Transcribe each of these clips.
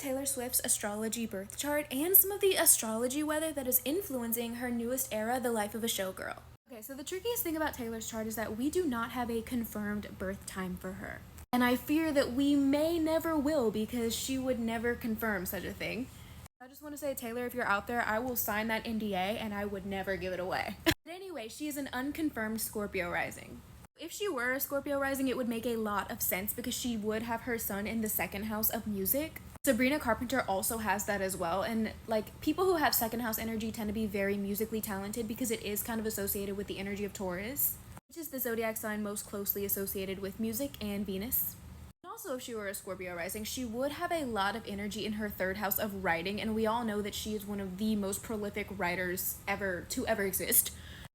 Taylor Swift's astrology birth chart and some of the astrology weather that is influencing her newest era, the life of a showgirl. Okay, so the trickiest thing about Taylor's chart is that we do not have a confirmed birth time for her. And I fear that we may never will because she would never confirm such a thing. I just want to say, Taylor, if you're out there, I will sign that NDA and I would never give it away. But anyway, she is an unconfirmed Scorpio rising. If she were a Scorpio rising, it would make a lot of sense because she would have her sun in the second house of music. Sabrina Carpenter also has that as well, and like people who have second house energy tend to be very musically talented because it is kind of associated with the energy of Taurus, which is the zodiac sign most closely associated with music and Venus. And also, if she were a Scorpio rising, she would have a lot of energy in her third house of writing, and we all know that she is one of the most prolific writers ever exist.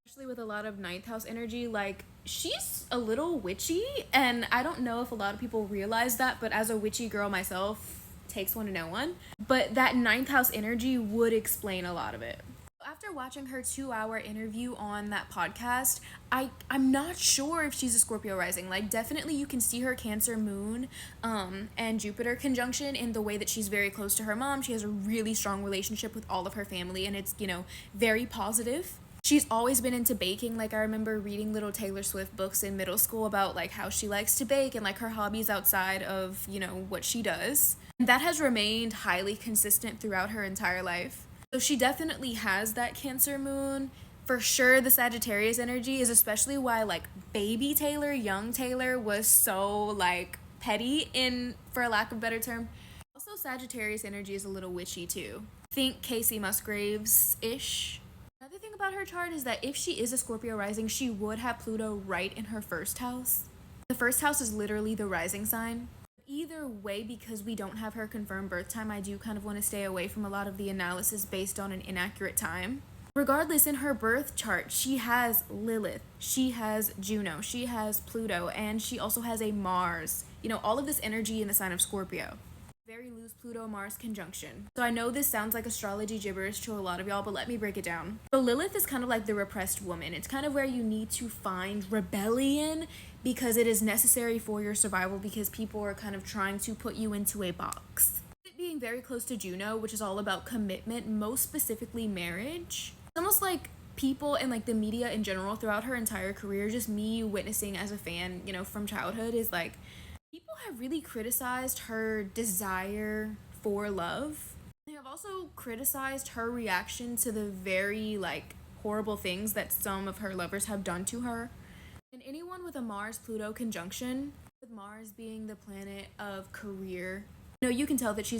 Especially with a lot of ninth house energy, like she's a little witchy, and I don't know if a lot of people realize that, but as a witchy girl myself, takes one to know one, but that ninth house energy would explain a lot of it. After watching her 2-hour interview on that podcast, I'm not sure if she's a Scorpio rising. Like, definitely you can see her Cancer moon and Jupiter conjunction in the way that she's very close to her mom. She has a really strong relationship with all of her family, and it's, very positive. She's always been into baking. Like, I remember reading little Taylor Swift books in middle school about like how she likes to bake and like her hobbies outside of, what she does. And that has remained highly consistent throughout her entire life. So she definitely has that Cancer moon. For sure, the Sagittarius energy is especially why like baby Taylor, young Taylor was so like petty for a lack of a better term. Also, Sagittarius energy is a little witchy too. Think Casey Musgraves-ish. Another thing about her chart is that if she is a Scorpio rising, she would have Pluto right in her first house. The first house is literally the rising sign. Either way, because we don't have her confirmed birth time, I do kind of want to stay away from a lot of the analysis based on an inaccurate time. Regardless, in her birth chart, she has Lilith, she has Juno, she has Pluto, and she also has a Mars. All of this energy in the sign of Scorpio. Very loose Pluto-Mars conjunction. So I know this sounds like astrology gibberish to a lot of y'all, but let me break it down. So Lilith is kind of like the repressed woman. It's kind of where you need to find rebellion because it is necessary for your survival because people are kind of trying to put you into a box. It being very close to Juno, which is all about commitment, most specifically marriage. It's almost like people and like the media in general throughout her entire career, just me witnessing as a fan, from childhood, is like people have really criticized her desire for love. They have also criticized her reaction to the very like horrible things that some of her lovers have done to her. And anyone with a Mars-Pluto conjunction, with Mars being the planet of career, you can tell that she's